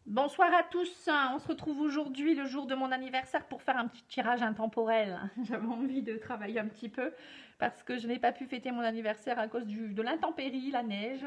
Bonsoir à tous, on se retrouve aujourd'hui le jour de mon anniversaire pour faire un petit tirage intemporel. J'avais envie de travailler un petit peu parce que je n'ai pas pu fêter mon anniversaire à cause de l'intempérie, la neige.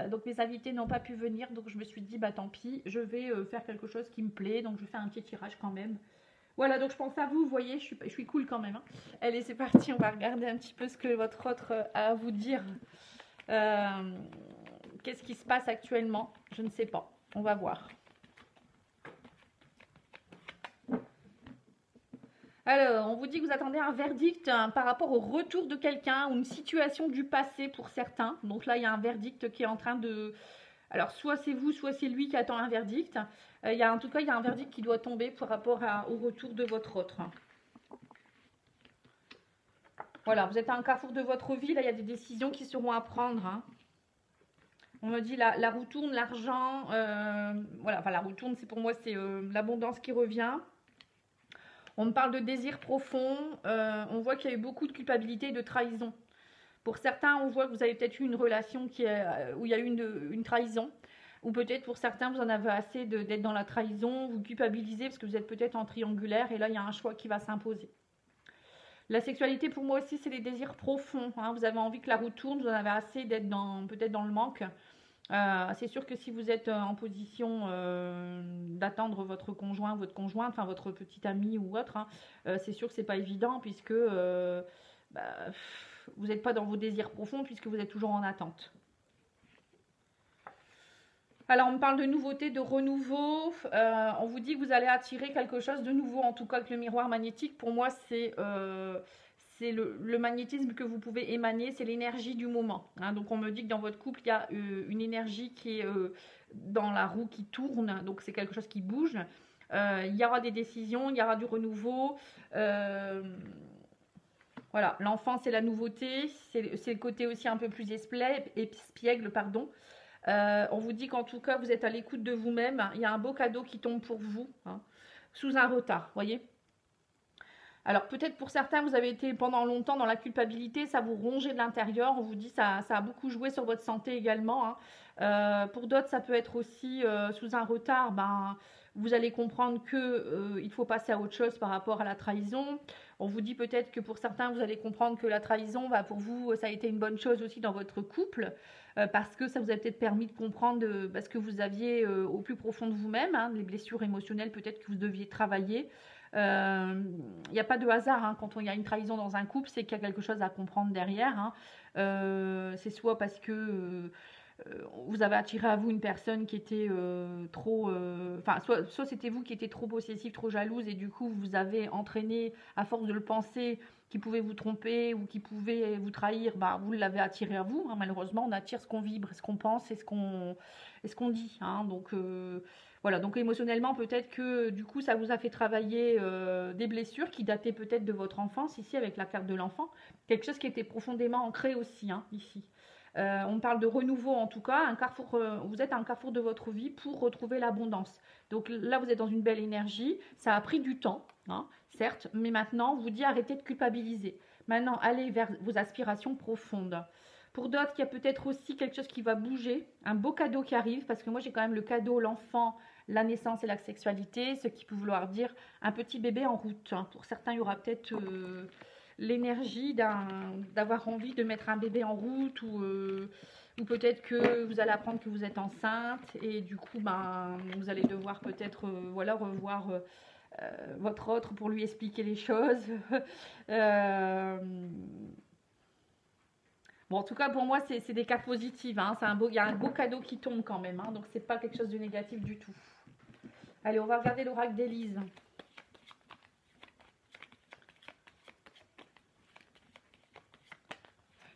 Donc mes invités n'ont pas pu venir, donc je me suis dit bah tant pis, je vais faire quelque chose qui me plaît, donc je fais un petit tirage quand même. Voilà, donc je pense à vous, vous voyez, je suis cool quand même, hein. Allez, c'est parti, on va regarder un petit peu ce que votre autre a à vous dire. Euh, Qu'est-ce qui se passe actuellement? Je ne sais pas, on va voir. Alors, on vous dit que vous attendez un verdict par rapport au retour de quelqu'un ou une situation du passé pour certains. Donc là, il y a un verdict qui est en train de... Alors, soit c'est vous, soit c'est lui qui attend un verdict. En tout cas, il y a un verdict qui doit tomber par rapport au retour de votre autre. Voilà, vous êtes à un carrefour de votre vie. Là, il y a des décisions qui seront à prendre, hein. On me dit la roue tourne, l'argent. Voilà, enfin, la roue tourne, c'est pour moi, c'est l'abondance qui revient. On me parle de désir profond. On voit qu'il y a eu beaucoup de culpabilité et de trahison. Pour certains, on voit que vous avez peut-être eu une relation où il y a eu une trahison. Ou peut-être pour certains, vous en avez assez d'être dans la trahison, vous culpabilisez parce que vous êtes peut-être en triangulaire et là, il y a un choix qui va s'imposer. La sexualité, pour moi aussi, c'est les désirs profonds, hein. Vous avez envie que la roue tourne, vous en avez assez d'être peut-être dans le manque. C'est sûr que si vous êtes en position d'attendre votre conjoint, votre conjointe, enfin votre petit ami ou autre, hein, c'est sûr que c'est pas évident puisque bah, vous n'êtes pas dans vos désirs profonds puisque vous êtes toujours en attente. Alors on me parle de nouveauté, de renouveau. On vous dit que vous allez attirer quelque chose de nouveau, en tout cas que le miroir magnétique, pour moi c'est le magnétisme que vous pouvez émaner, c'est l'énergie du moment, hein. Donc on me dit que dans votre couple, il y a une énergie qui est dans la roue qui tourne, donc c'est quelque chose qui bouge. Il y aura des décisions, il y aura du renouveau. Voilà, l'enfant c'est la nouveauté, c'est le côté aussi un peu plus espiègle, pardon. On vous dit qu'en tout cas vous êtes à l'écoute de vous-même, il y a un beau cadeau qui tombe pour vous, hein, sous un retard, voyez. Alors peut-être pour certains, vous avez été pendant longtemps dans la culpabilité, ça vous rongeait de l'intérieur, on vous dit ça a beaucoup joué sur votre santé également, hein. Pour d'autres, ça peut être aussi sous un retard, vous allez comprendre qu'il faut passer à autre chose par rapport à la trahison. On vous dit peut-être que pour certains, vous allez comprendre que la trahison, pour vous, ça a été une bonne chose aussi dans votre couple, parce que ça vous a peut-être permis de comprendre ce que vous aviez au plus profond de vous-même, hein, les blessures émotionnelles peut-être que vous deviez travailler. Il n'y a pas de hasard, hein, quand il y a une trahison dans un couple, c'est qu'il y a quelque chose à comprendre derrière, hein. C'est soit parce que vous avez attiré à vous une personne qui était trop... soit c'était vous qui étiez trop possessive, trop jalouse, et du coup, vous avez entraîné, à force de le penser, qui pouvait vous tromper ou qui pouvait vous trahir, vous l'avez attiré à vous, hein. Malheureusement, on attire ce qu'on vibre, ce qu'on pense et ce qu'on dit, hein. Donc, voilà, donc émotionnellement, peut-être que du coup, ça vous a fait travailler des blessures qui dataient peut-être de votre enfance, ici, avec la carte de l'enfant. Quelque chose qui était profondément ancré aussi, hein, ici. On parle de renouveau en tout cas, vous êtes à un carrefour de votre vie pour retrouver l'abondance. Donc là, vous êtes dans une belle énergie, ça a pris du temps, hein, certes, mais maintenant, on vous dit arrêtez de culpabiliser. Maintenant, allez vers vos aspirations profondes. Pour d'autres, il y a peut-être aussi quelque chose qui va bouger, un beau cadeau qui arrive, parce que moi j'ai quand même le cadeau, l'enfant, la naissance et la sexualité, ce qui peut vouloir dire un petit bébé en route, hein. Pour certains, il y aura peut-être l'énergie d'avoir envie de mettre un bébé en route ou peut-être que vous allez apprendre que vous êtes enceinte et du coup vous allez devoir peut-être revoir votre autre pour lui expliquer les choses. Bon, en tout cas pour moi c'est des cartes positives, hein. Il y a un beau cadeau qui tombe quand même, hein, donc c'est pas quelque chose de négatif du tout. Allez, on va regarder l'oracle d'Élise.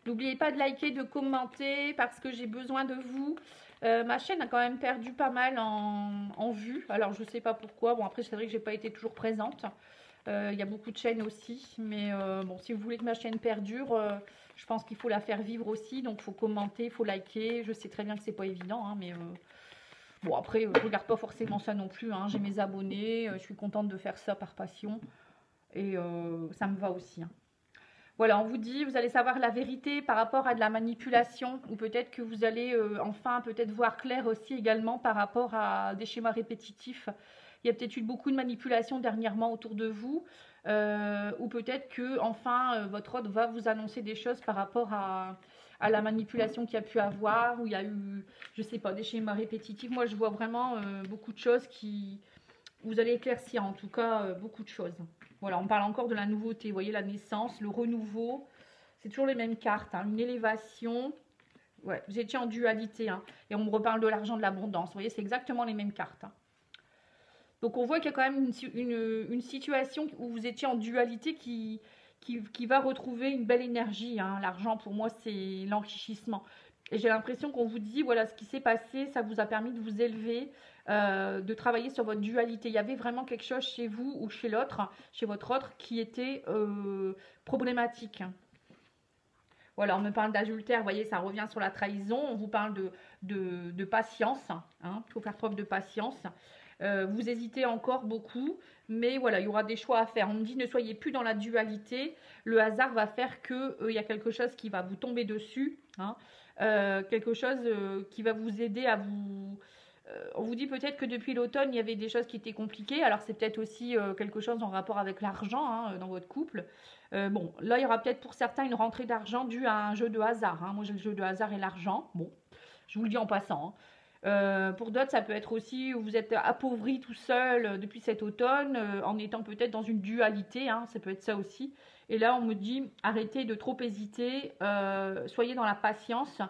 N'oubliez pas de liker, de commenter parce que j'ai besoin de vous. Ma chaîne a quand même perdu pas mal en vues. Alors je sais pas pourquoi. Bon, après c'est vrai que j'ai pas été toujours présente. Il y a beaucoup de chaînes aussi. Mais bon, si vous voulez que ma chaîne perdure, je pense qu'il faut la faire vivre aussi. Donc il faut commenter, il faut liker. Je sais très bien que c'est pas évident, hein, mais bon, après je regarde pas forcément ça non plus, hein. J'ai mes abonnés, je suis contente de faire ça par passion. Et ça me va aussi, hein. Voilà, on vous dit, vous allez savoir la vérité par rapport à de la manipulation, ou peut-être que vous allez enfin peut-être voir clair aussi également par rapport à des schémas répétitifs. Il y a peut-être eu beaucoup de manipulation dernièrement autour de vous, ou peut-être que enfin votre hôte va vous annoncer des choses par rapport à la manipulation qu'il y a pu avoir, où il y a eu, je sais pas, des schémas répétitifs. Moi, je vois vraiment beaucoup de choses qui... Vous allez éclaircir en tout cas beaucoup de choses. Voilà, on parle encore de la nouveauté, vous voyez, la naissance, le renouveau. C'est toujours les mêmes cartes, hein, une élévation. Ouais, vous étiez en dualité, hein, et on me reparle de l'argent, de l'abondance. Vous voyez, c'est exactement les mêmes cartes. Hein. Donc on voit qu'il y a quand même une situation où vous étiez en dualité qui va retrouver une belle énergie. Hein. L'argent, pour moi, c'est l'enrichissement. Et j'ai l'impression qu'on vous dit, voilà, ce qui s'est passé, ça vous a permis de vous élever, de travailler sur votre dualité. Il y avait vraiment quelque chose chez vous ou chez l'autre, chez votre autre, qui était problématique. Voilà, on me parle d'adultère, vous voyez, ça revient sur la trahison. On vous parle de patience, hein, il faut faire preuve de patience. Vous hésitez encore beaucoup, mais voilà, il y aura des choix à faire. On me dit, ne soyez plus dans la dualité. Le hasard va faire qu'il y a quelque chose qui va vous tomber dessus, hein. Quelque chose qui va vous aider à vous... on vous dit peut-être que depuis l'automne, il y avait des choses qui étaient compliquées. Alors, c'est peut-être aussi quelque chose en rapport avec l'argent, hein, dans votre couple. Bon, là, il y aura peut-être pour certains une rentrée d'argent due à un jeu de hasard. Hein. Moi, j'ai le jeu de hasard et l'argent. Bon, je vous le dis en passant. Hein. Pour d'autres, ça peut être aussi où vous êtes appauvri tout seul depuis cet automne, en étant peut-être dans une dualité. Hein. Ça peut être ça aussi. Et là, on me dit, arrêtez de trop hésiter, soyez dans la patience.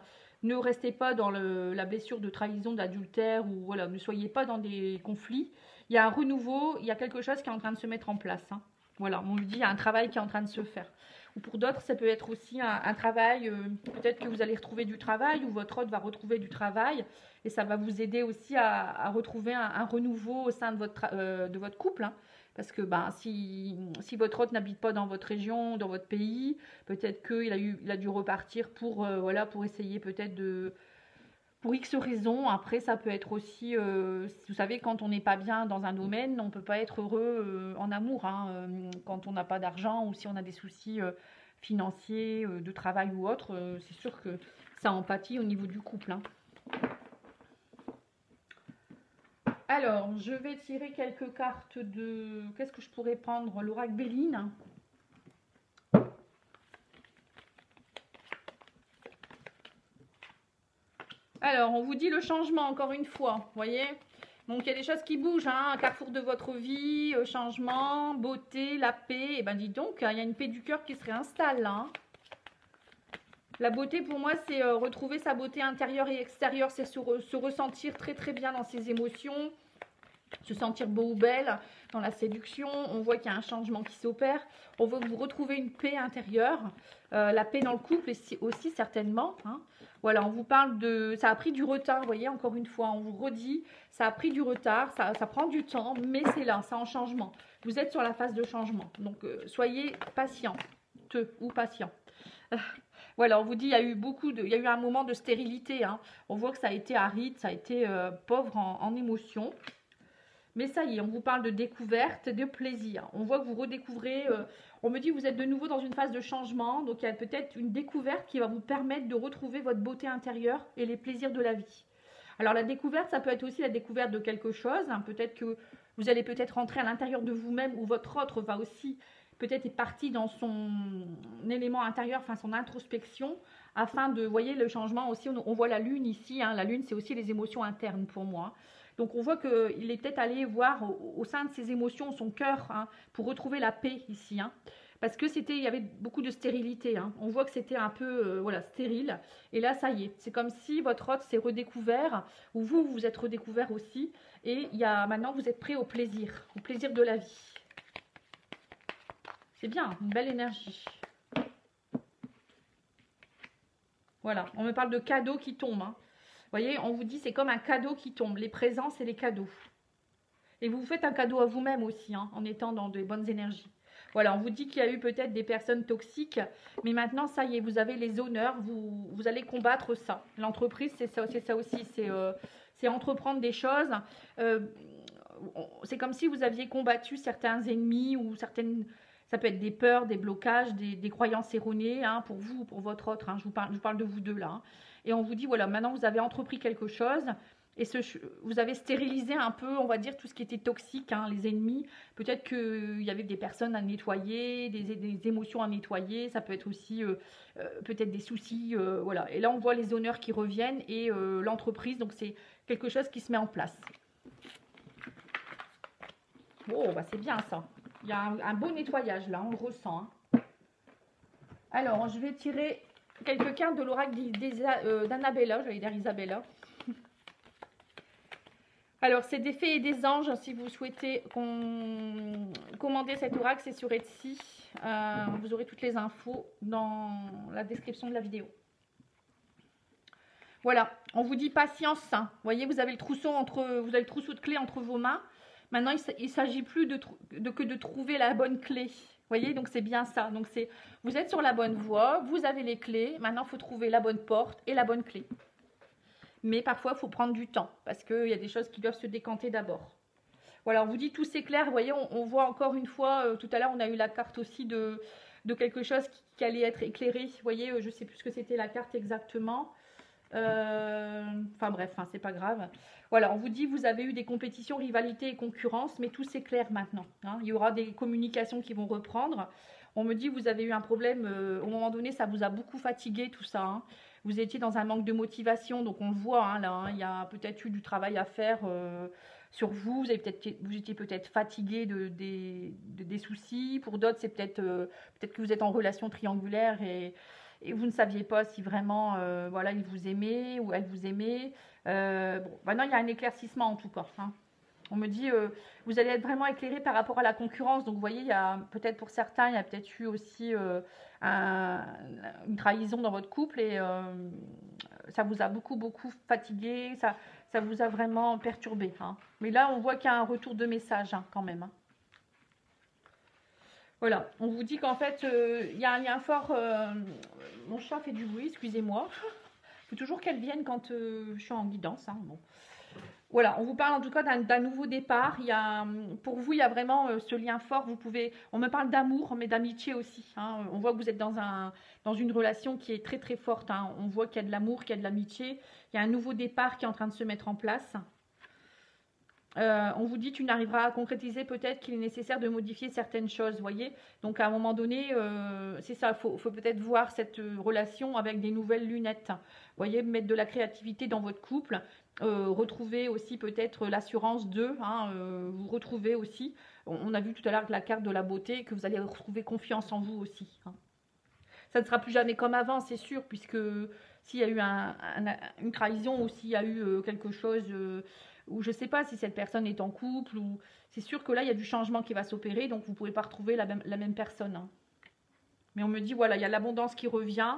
Ne restez pas dans la blessure de trahison, d'adultère, ou voilà, ne soyez pas dans des conflits. Il y a un renouveau, il y a quelque chose qui est en train de se mettre en place. Hein. Voilà, on me dit, il y a un travail qui est en train de se faire. Ou pour d'autres, ça peut être aussi un travail, peut-être que vous allez retrouver du travail, ou votre hôte va retrouver du travail, et ça va vous aider aussi à retrouver un renouveau au sein de votre couple. Hein. Parce que ben, si votre hôte n'habite pas dans votre région, dans votre pays, peut-être qu'il a dû repartir pour, voilà, pour essayer peut-être de... Pour X raisons. Après, ça peut être aussi... vous savez, quand on n'est pas bien dans un domaine, on ne peut pas être heureux en amour. Hein, quand on n'a pas d'argent ou si on a des soucis financiers, de travail ou autre, c'est sûr que ça empathie au niveau du couple. Hein. Alors, je vais tirer quelques cartes de... Qu'est-ce que je pourrais prendre? L'oracle Béline. Alors, on vous dit le changement, encore une fois, vous voyez? Donc, il y a des choses qui bougent, hein, un carrefour de votre vie, changement, beauté, la paix. Et ben, dis donc, il y a une paix du cœur qui se réinstalle, là. Hein. La beauté, pour moi, c'est retrouver sa beauté intérieure et extérieure. C'est se ressentir très, très bien dans ses émotions. Se sentir beau ou belle dans la séduction. On voit qu'il y a un changement qui s'opère. On veut que vous retrouvez une paix intérieure. La paix dans le couple aussi, certainement. Hein. Voilà, on vous parle de... Ça a pris du retard, vous voyez, encore une fois. On vous redit, ça a pris du retard, ça prend du temps, mais c'est là, c'est en changement. Vous êtes sur la phase de changement. Donc, soyez patient ou patient. Voilà, on vous dit, il y a eu il y a eu un moment de stérilité. Hein. On voit que ça a été aride, ça a été pauvre en émotions. Mais ça y est, on vous parle de découverte, de plaisir. On voit que vous redécouvrez, on me dit que vous êtes de nouveau dans une phase de changement. Donc il y a peut-être une découverte qui va vous permettre de retrouver votre beauté intérieure et les plaisirs de la vie. Alors la découverte, ça peut être aussi la découverte de quelque chose. Hein. Peut-être que vous allez peut-être rentrer à l'intérieur de vous-même ou votre autre va aussi peut-être être parti dans son élément intérieur, enfin son introspection, afin de, vous voyez, le changement aussi, on voit la lune ici. Hein. La lune, c'est aussi les émotions internes pour moi. Donc on voit qu'il est peut-être allé voir au sein de ses émotions, son cœur, hein, pour retrouver la paix ici. Hein, parce que il y avait beaucoup de stérilité. Hein. On voit que c'était un peu voilà, stérile. Et là, ça y est. C'est comme si votre hôte s'est redécouvert, ou vous vous êtes redécouvert aussi. Et maintenant, vous êtes prêt au plaisir de la vie. C'est bien, une belle énergie. Voilà, on me parle de cadeaux qui tombent. Hein. Vous voyez, on vous dit c'est comme un cadeau qui tombe, les présences et les cadeaux. Et vous vous faites un cadeau à vous-même aussi, hein, en étant dans de bonnes énergies. Voilà, on vous dit qu'il y a eu peut-être des personnes toxiques, mais maintenant, ça y est, vous avez les honneurs, vous allez combattre ça. L'entreprise, c'est ça aussi, c'est entreprendre des choses. C'est comme si vous aviez combattu certains ennemis ou certaines Ça peut être des peurs, des blocages, des croyances erronées, hein, pour vous ou pour votre autre. Hein, je vous parle de vous deux là. Hein. Et on vous dit, voilà, maintenant vous avez entrepris quelque chose et vous avez stérilisé un peu, on va dire, tout ce qui était toxique, hein, les ennemis. Peut-être qu'il y avait des personnes à nettoyer, des émotions à nettoyer. Ça peut être aussi peut-être des soucis. Voilà. Et là, on voit les honneurs qui reviennent et l'entreprise. Donc, c'est quelque chose qui se met en place. Oh, bah c'est bien ça. Il y a un beau nettoyage là, on le ressent. Hein. Alors, je vais tirer quelques cartes de l'oracle d'Annabella, j'allais dire Isabella. Alors, c'est des fées et des anges. Si vous souhaitez commander cet oracle, c'est sur Etsy. Vous aurez toutes les infos dans la description de la vidéo. Voilà, on vous dit patience. Hein. Vous voyez, vous avez le trousseau de clés entre vos mains. Maintenant, il ne s'agit plus que de trouver la bonne clé. Vous voyez, donc c'est bien ça. Donc, vous êtes sur la bonne voie, vous avez les clés. Maintenant, il faut trouver la bonne porte et la bonne clé. Mais parfois, il faut prendre du temps parce qu'il y a des choses qui doivent se décanter d'abord. Voilà, on vous dit tout c'est clair. Vous voyez, on voit encore une fois, tout à l'heure, on a eu la carte aussi de quelque chose qui allait être éclairé. Vous voyez, je ne sais plus ce que c'était la carte exactement. Enfin bref, hein, c'est pas grave. Voilà, on vous dit vous avez eu des compétitions, rivalités et concurrence, mais tout c'est clair maintenant. Hein. Il y aura des communications qui vont reprendre. On me dit vous avez eu un problème, au moment donné, ça vous a beaucoup fatigué tout ça. Hein. Vous étiez dans un manque de motivation, donc on le voit hein, là. Hein, il y a peut-être eu du travail à faire sur vous. Vous étiez peut-être fatigué des soucis. Pour d'autres, c'est peut-être que vous êtes en relation triangulaire et vous ne saviez pas si vraiment voilà, il vous aimait ou elle vous aimait. Bon, maintenant, il y a un éclaircissement en tout cas. Hein. On me dit, vous allez être vraiment éclairé par rapport à la concurrence. Donc, vous voyez, il y a peut-être pour certains, il y a peut-être eu aussi une trahison dans votre couple et ça vous a beaucoup fatigué. Ça vous a vraiment perturbé. Hein. Mais là, on voit qu'il y a un retour de message hein, quand même. Hein. Voilà, on vous dit qu'en fait, il y a un lien fort. Mon chat fait du bruit, excusez-moi. Il faut toujours qu'elle vienne quand je suis en guidance. Hein, bon. Voilà, on vous parle en tout cas d'un nouveau départ. Pour vous, il y a vraiment ce lien fort. On me parle d'amour, mais d'amitié aussi. Hein. On voit que vous êtes dans une relation qui est très très forte. Hein. On voit qu'il y a de l'amour, qu'il y a de l'amitié. Il y a un nouveau départ qui est en train de se mettre en place. On vous dit tu n'arriveras à concrétiser peut-être qu'il est nécessaire de modifier certaines choses, voyez. Donc à un moment donné, c'est ça, faut peut-être voir cette relation avec des nouvelles lunettes. Voyez, mettre de la créativité dans votre couple, retrouver aussi peut-être l'assurance d'eux, hein, vous retrouvez aussi. On a vu tout à l'heure la carte de la beauté, que vous allez retrouver confiance en vous aussi. Hein. Ça ne sera plus jamais comme avant, c'est sûr, puisque s'il y a eu une trahison ou s'il y a eu quelque chose... ou je ne sais pas si cette personne est en couple, ou c'est sûr que là, il y a du changement qui va s'opérer, donc vous ne pouvez pas retrouver la même personne. Hein. Mais on me dit, voilà, il y a l'abondance qui revient,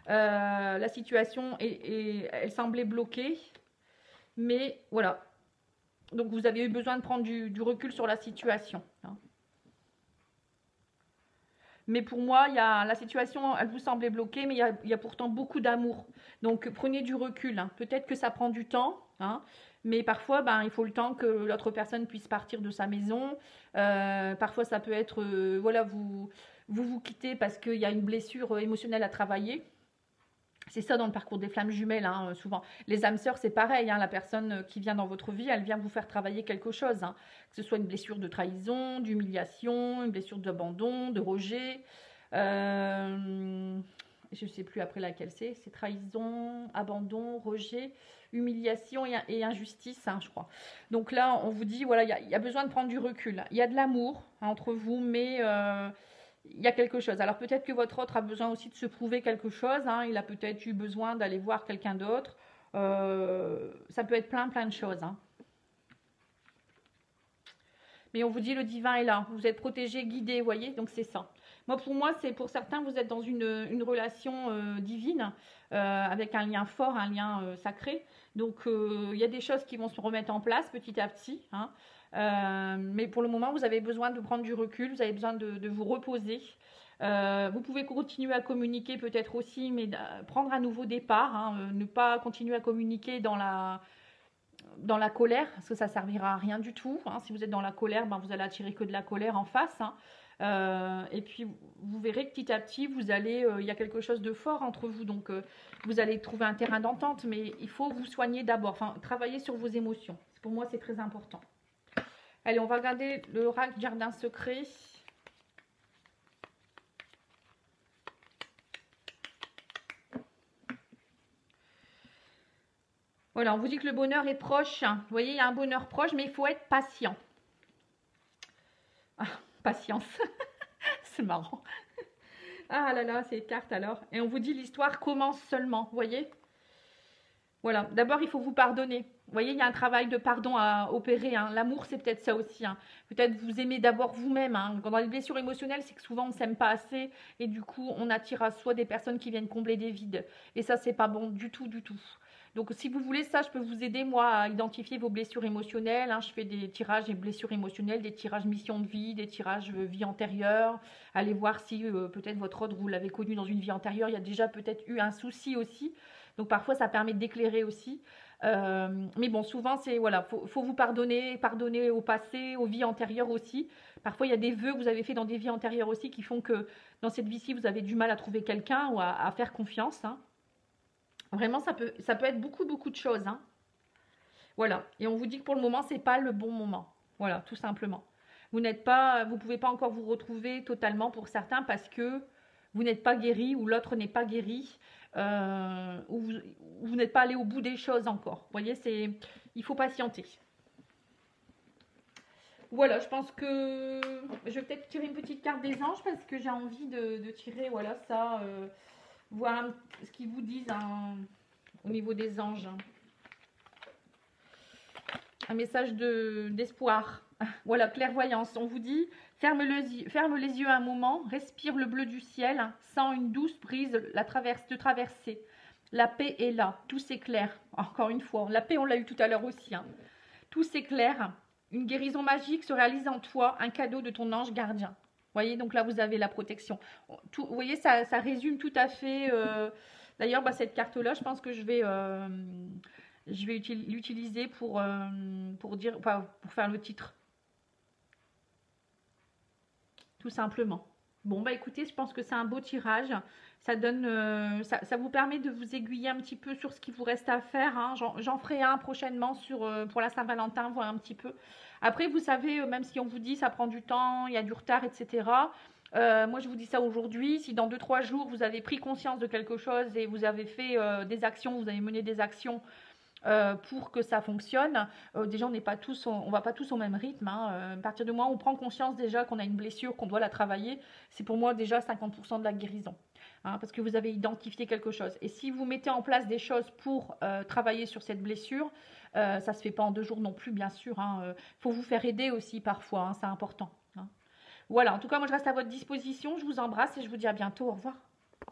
la situation, elle semblait bloquée, mais voilà. Donc, vous avez eu besoin de prendre du recul sur la situation. Hein. Mais pour moi, la situation, elle vous semblait bloquée, mais il y a pourtant beaucoup d'amour. Donc, prenez du recul. Hein. Peut-être que ça prend du temps, hein, mais parfois, il faut le temps que l'autre personne puisse partir de sa maison. Parfois, ça peut être, voilà, vous quittez parce qu'il y a une blessure émotionnelle à travailler. C'est ça dans le parcours des flammes jumelles, hein, souvent. Les âmes sœurs, c'est pareil. Hein, la personne qui vient dans votre vie, elle vient vous faire travailler quelque chose. Hein, que ce soit une blessure de trahison, d'humiliation, une blessure d'abandon, de rejet. Je ne sais plus après laquelle c'est. C'est trahison, abandon, rejet, humiliation et injustice, hein, je crois. Donc là, on vous dit, voilà, il y a besoin de prendre du recul. Il y a de l'amour hein, entre vous, mais... il y a quelque chose. Alors peut-être que votre autre a besoin aussi de se prouver quelque chose. Hein. Il a peut-être eu besoin d'aller voir quelqu'un d'autre. Ça peut être plein de choses. Hein. Mais on vous dit le divin est là. Vous êtes protégé, guidé, vous voyez. Donc c'est ça. Pour moi, c'est pour certains, vous êtes dans une relation divine avec un lien fort, un lien sacré. Donc il y a des choses qui vont se remettre en place petit à petit. Hein. Mais pour le moment, vous avez besoin de prendre du recul, vous avez besoin de vous reposer. Vous pouvez continuer à communiquer peut-être aussi, mais prendre un nouveau départ, hein, ne pas continuer à communiquer dans dans la colère, parce que ça servira à rien du tout. Hein. Si vous êtes dans la colère, ben, vous allez attirer que de la colère en face. Hein. Et puis, vous verrez que petit à petit, vous allez, il y a quelque chose de fort entre vous. Donc, vous allez trouver un terrain d'entente, mais il faut vous soigner d'abord. Enfin, travailler sur vos émotions. Pour moi, c'est très important. Allez, on va regarder l'oracle Jardin secret. Voilà, on vous dit que le bonheur est proche. Vous voyez, il y a un bonheur proche, mais il faut être patient. Ah, patience. C'est marrant. Ah là là, ces cartes alors. Et on vous dit l'histoire commence seulement, vous voyez. Voilà, d'abord il faut vous pardonner. Vous voyez, il y a un travail de pardon à opérer. Hein. L'amour, c'est peut-être ça aussi. Hein. Peut-être vous aimez d'abord vous-même. Hein. Dans les blessures émotionnelles, c'est que souvent on ne s'aime pas assez. Et du coup, on attire à soi des personnes qui viennent combler des vides. Et ça, c'est pas bon du tout, du tout. Donc, si vous voulez ça, je peux vous aider, moi, à identifier vos blessures émotionnelles. Hein. Je fais des tirages et blessures émotionnelles, des tirages mission de vie, des tirages vie antérieure. Allez voir si peut-être votre ordre, vous l'avez connu dans une vie antérieure. Il y a déjà peut-être eu un souci aussi. Donc, parfois, ça permet d'éclairer aussi. Mais bon, souvent, c'est, voilà, faut vous pardonner au passé, aux vies antérieures aussi. Parfois, il y a des vœux que vous avez fait dans des vies antérieures aussi qui font que dans cette vie-ci, vous avez du mal à trouver quelqu'un ou à faire confiance. Hein. Vraiment, ça peut être beaucoup, beaucoup de choses. Hein. Voilà. Et on vous dit que pour le moment, c'est pas le bon moment. Voilà, tout simplement. Vous pouvez pas encore vous retrouver totalement pour certains parce que vous n'êtes pas guéri ou l'autre n'est pas guéri. Ou vous n'êtes pas allé au bout des choses encore. Vous voyez, il faut patienter. Voilà, je pense que je vais peut-être tirer une petite carte des anges parce que j'ai envie de tirer, voilà, ça, voir ce qu'ils vous disent hein, au niveau des anges. Un message d'espoir. Voilà, clairvoyance. On vous dit, ferme les yeux un moment, respire le bleu du ciel, sens une douce brise te traverser. La paix est là, tout s'éclaire. Encore une fois, la paix, on l'a eu tout à l'heure aussi. Hein. Tout s'éclaire. Une guérison magique se réalise en toi, un cadeau de ton ange gardien. Vous voyez, donc là, vous avez la protection. Vous voyez, ça résume tout à fait. D'ailleurs, cette carte-là, je pense que je vais l'utiliser pour faire le titre. Tout simplement. Bon, écoutez, je pense que c'est un beau tirage. Ça donne, ça vous permet de vous aiguiller un petit peu sur ce qu'il vous reste à faire. Hein. J'en ferai un prochainement pour la Saint-Valentin, voir un petit peu. Après, vous savez, même si on vous dit ça prend du temps, il y a du retard, etc. Moi, je vous dis ça aujourd'hui. Si dans 2-3 jours, vous avez pris conscience de quelque chose et vous avez fait des actions, vous avez mené des actions pour que ça fonctionne. Déjà, on va pas tous au même rythme. Hein. À partir du moment où on prend conscience déjà qu'on a une blessure, qu'on doit la travailler, c'est pour moi déjà 50% de la guérison. Hein, parce que vous avez identifié quelque chose. Et si vous mettez en place des choses pour travailler sur cette blessure, ça se fait pas en 2 jours non plus, bien sûr. Hein. Faut vous faire aider aussi parfois, hein, c'est important. Hein. Voilà, en tout cas, moi je reste à votre disposition. Je vous embrasse et je vous dis à bientôt. Au revoir.